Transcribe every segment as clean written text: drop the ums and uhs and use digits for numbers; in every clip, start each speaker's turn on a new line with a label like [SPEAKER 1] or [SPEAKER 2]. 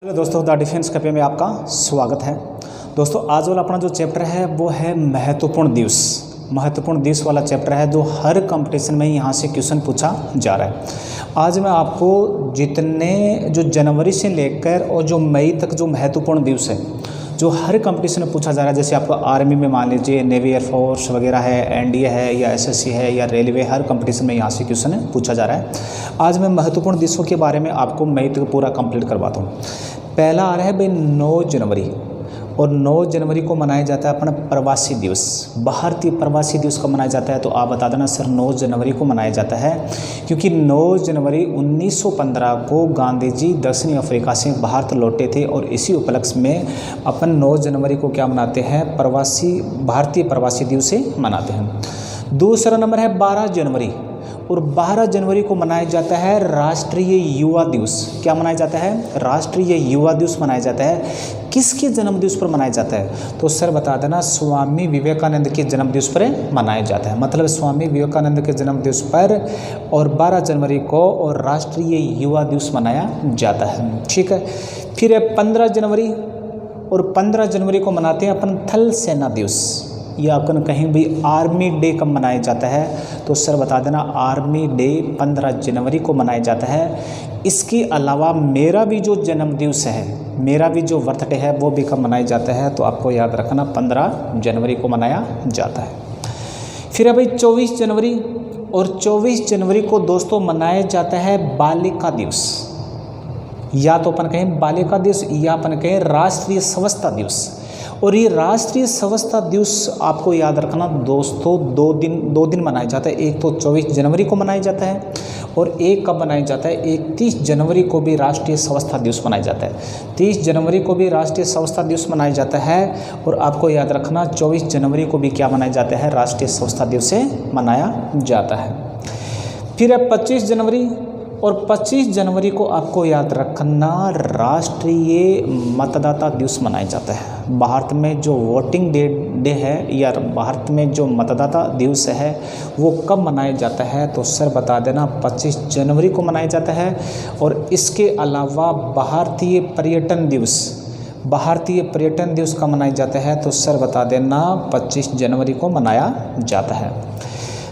[SPEAKER 1] Hello दोस्तों, the defence cafe में आपका स्वागत है। दोस्तों, आज वाला अपना जो चैप्टर है वो है महत्वपूर्ण दिवस। महत्वपूर्ण दिवस वाला चैप्टर है जो हर कंपटीशन में यहाँ से क्वेश्चन पूछा जा रहा है। आज मैं आपको जितने जो जनवरी से लेकर और जो मई तक जो महत्वपूर्ण दिवस है जो हर कंपटीशन में पूछा जा रहा है, जैसे आपको आर्मी में मान लीजिए नेवी एयरफोर्स वगैरह है, एनडीए है या एसएससी है या रेलवे, हर कंपटीशन में यहाँ से क्वेश्चन पूछा जा रहा है। आज मैं महत्वपूर्ण दिवसों के बारे में आपको मई तक पूरा कंप्लीट करवाता हूँ। पहला आ रहा है भाई 9 जनवरी, और 9 जनवरी को मनाया जाता है अपना प्रवासी दिवस। भारतीय प्रवासी दिवस कब मनाया जाता है, तो आप बता देना सर 9 जनवरी को मनाया जाता है, क्योंकि 9 जनवरी 1915 को गांधी जी दक्षिण अफ्रीका से भारत लौटे थे, और इसी उपलक्ष्य में अपन 9 जनवरी को क्या मनाते हैं, भारतीय प्रवासी दिवस से मनाते हैं। दूसरा नंबर है 12 जनवरी, और 12 जनवरी को मनाया जाता है राष्ट्रीय युवा दिवस। क्या मनाया जाता है, राष्ट्रीय युवा दिवस मनाया जाता है। किसके जन्म दिवस पर मनाया जाता है, तो सर बता देना स्वामी विवेकानंद के जन्म दिवस पर मनाया जाता है। मतलब स्वामी विवेकानंद के जन्म दिवस पर और 12 जनवरी को और राष्ट्रीय युवा दिवस मनाया जाता है। ठीक है, फिर है 15 जनवरी, और 15 जनवरी को मनाते हैं अपन थल सेना दिवस, या अपन कहीं भी आर्मी डे कब मनाया जाता है, तो सर बता देना आर्मी डे 15 जनवरी को मनाया जाता है। इसके अलावा मेरा भी जो जन्म दिवस है, मेरा भी जो बर्थडे है वो भी कब मनाया जाता है, तो आपको याद रखना 15 जनवरी को मनाया जाता है। फिर है भाई 24 जनवरी, और 24 जनवरी को दोस्तों मनाया जाता है बालिका दिवस, या तो अपन कहें बालिका दिवस या अपन कहें राष्ट्रीय स्वच्छता दिवस। और ये राष्ट्रीय स्वच्छता दिवस आपको याद रखना दोस्तों दो दिन मनाया जाता है। एक तो 24 जनवरी को मनाया जाता है, और एक कब मनाया जाता है, 31 जनवरी को भी राष्ट्रीय स्वच्छता दिवस मनाया जाता है। 30 जनवरी को भी राष्ट्रीय स्वच्छता दिवस मनाया जाता है, और आपको याद रखना 24 जनवरी को भी क्या मनाया जाता है, राष्ट्रीय स्वच्छता दिवस से मनाया जाता है। फिर है 25 जनवरी, और 25 जनवरी को आपको याद रखना राष्ट्रीय मतदाता दिवस मनाया जाता है। भारत में जो वोटिंग डे है या भारत में जो मतदाता दिवस है वो कब मनाया जाता है, तो सर बता देना 25 जनवरी को मनाया जाता है। और इसके अलावा भारतीय पर्यटन दिवस कब मनाया जाता है, तो सर बता देना 25 जनवरी को मनाया जाता है।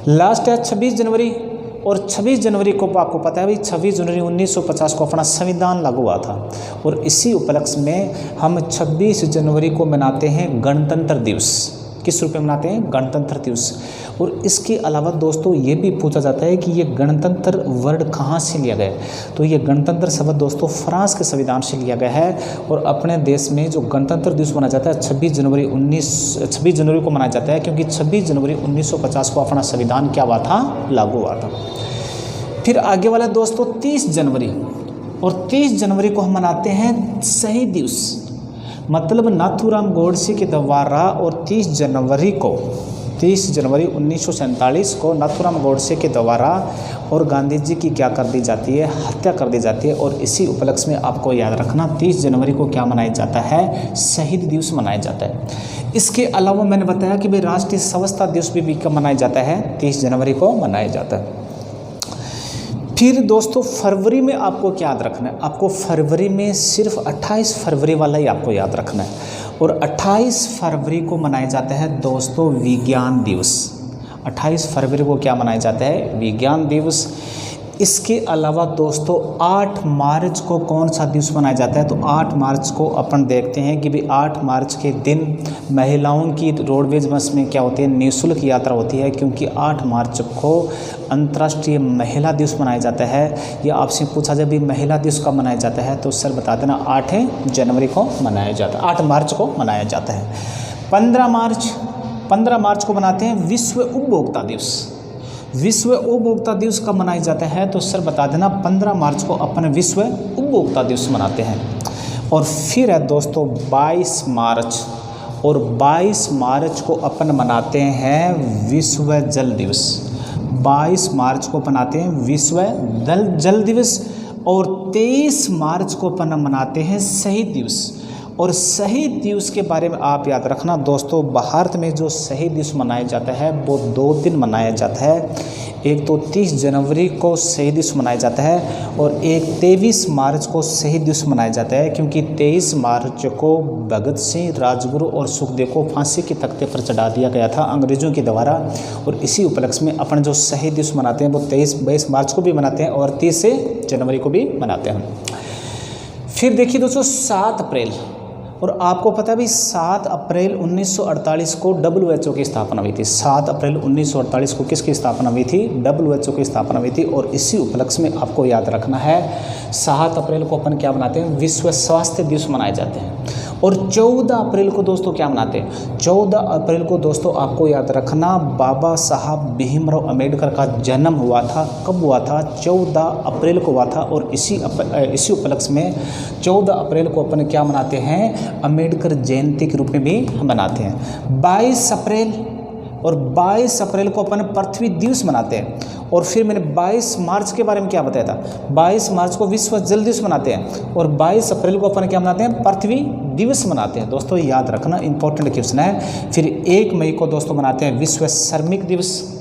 [SPEAKER 1] लास्ट है 26 जनवरी, और 26 जनवरी को आपको पता है भाई 26 जनवरी 1950 को अपना संविधान लागू हुआ था, और इसी उपलक्ष्य में हम 26 जनवरी को मनाते हैं गणतंत्र दिवस। किस रूप में मनाते हैं, गणतंत्र दिवस। और इसके अलावा दोस्तों ये भी पूछा जाता है कि ये गणतंत्र वर्ड कहाँ से लिया गया है, तो ये गणतंत्र शब्द दोस्तों फ्रांस के संविधान से लिया गया है। और अपने देश में जो गणतंत्र दिवस मनाया जाता है 26 जनवरी को मनाया जाता है, क्योंकि 26 जनवरी 1950 को अपना संविधान क्या हुआ था, लागू हुआ था। फिर आगे वाला दोस्तों 30 जनवरी, और 30 जनवरी को हम मनाते हैं शहीद दिवस। मतलब नाथूराम गोडसे के द्वारा, और 30 जनवरी 1947 को नाथूराम गोडसे के द्वारा और गांधी जी की क्या कर दी जाती है, हत्या कर दी जाती है। और इसी उपलक्ष्य में आपको याद रखना 30 जनवरी को क्या मनाया जाता है, शहीद दिवस मनाया जाता है। इसके अलावा मैंने बताया कि भाई राष्ट्रीय स्वच्छता दिवस भी कब मनाया जाता है, 30 जनवरी को मनाया जाता है। फिर दोस्तों फरवरी में आपको क्या याद रखना है, आपको फरवरी में सिर्फ 28 फरवरी वाला ही आपको याद रखना है। और 28 फरवरी को मनाया जाता है दोस्तों विज्ञान दिवस। 28 फरवरी को क्या मनाया जाता है, विज्ञान दिवस। इसके अलावा दोस्तों 8 मार्च को कौन सा दिवस मनाया जाता है, तो 8 मार्च को अपन देखते हैं कि भाई 8 मार्च के दिन महिलाओं की रोडवेज बस में क्या होती है, निःशुल्क यात्रा होती है, क्योंकि 8 मार्च को अंतर्राष्ट्रीय महिला दिवस मनाया जाता है। या आपसे पूछा जाए भी महिला दिवस कब मनाया जाता है, तो सर बता देना 8 जनवरी को मनाया जाता है, 8 मार्च को मनाया जाता है। 15 मार्च को मनाते हैं विश्व उपभोक्ता दिवस। विश्व उपभोक्ता दिवस कब मनाया जाता है, तो सर बता देना 15 मार्च को अपन विश्व उपभोक्ता दिवस मनाते हैं। और फिर है दोस्तों 22 मार्च, और 22 मार्च को अपन मनाते हैं विश्व जल दिवस। 22 मार्च को मनाते हैं विश्व जल दिवस। और 23 मार्च को अपन मनाते हैं शहीद दिवस। और शहीद दिवस के बारे में आप याद रखना दोस्तों, भारत में जो शहीद दिवस मनाया जाता है वो 2 दिन मनाया जाता है। एक तो 30 जनवरी को शहीद दिवस मनाया जाता है और एक 23 मार्च को शहीद दिवस मनाया जाता है, क्योंकि 23 मार्च को भगत सिंह, राजगुरु और सुखदेव को फांसी के तख्ते पर चढ़ा दिया गया था अंग्रेज़ों के द्वारा। और इसी उपलक्ष्य में अपन जो शहीद दिवस मनाते हैं वो 23 मार्च को भी मनाते हैं और 30 जनवरी को भी मनाते हैं। फिर देखिए दोस्तों 7 अप्रैल, और आपको पता है भी 7 अप्रैल 1948 को WHO की स्थापना हुई थी। 7 अप्रैल 1948 को किसकी स्थापना हुई थी? WHO की स्थापना हुई थी। और इसी उपलक्ष्य में आपको याद रखना है 7 अप्रैल को अपन क्या मनाते हैं? विश्व स्वास्थ्य दिवस मनाए जाते हैं। और 14 अप्रैल को दोस्तों क्या मनाते हैं? 14 अप्रैल को दोस्तों आपको याद रखना बाबा साहब भीमराव अंबेडकर का जन्म हुआ था। कब हुआ था? 14 अप्रैल को हुआ था। और इसी उपलक्ष्य में 14 अप्रैल को अपन क्या मनाते हैं? अंबेडकर जयंती के रूप में भी मनाते हैं। 22 अप्रैल और 22 अप्रैल को अपन पृथ्वी दिवस मनाते हैं। और फिर मैंने 22 मार्च के बारे में क्या बताया था? 22 मार्च को विश्व जल दिवस मनाते हैं और 22 अप्रैल को अपन क्या मनाते हैं? पृथ्वी दिवस मनाते हैं। दोस्तों याद रखना, इंपॉर्टेंट क्वेश्चन है। फिर 1 मई को दोस्तों मनाते हैं विश्व श्रमिक दिवस,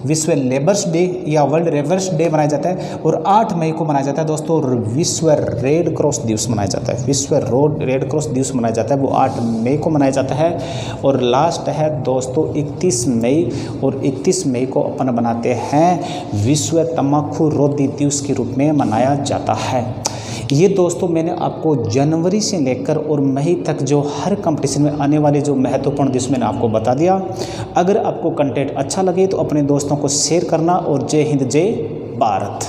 [SPEAKER 1] विश्व लेबर्स डे या वर्ल्ड लेबर्स डे मनाया जाता है। और 8 मई को मनाया जाता है दोस्तों विश्व रेड क्रॉस दिवस मनाया जाता है। विश्व रेड क्रॉस दिवस मनाया जाता है, वो 8 मई को मनाया जाता है। और लास्ट है दोस्तों 31 मई, और 31 मई को अपन बनाते हैं विश्व तंबाकू रोधी दिवस के रूप में मनाया जाता है। ये दोस्तों मैंने आपको जनवरी से लेकर और मई तक जो हर कंपटीशन में आने वाले जो महत्वपूर्ण दिवस मैंने आपको बता दिया। अगर आपको कंटेंट अच्छा लगे तो अपने दोस्तों को शेयर करना। और जय हिंद, जय भारत।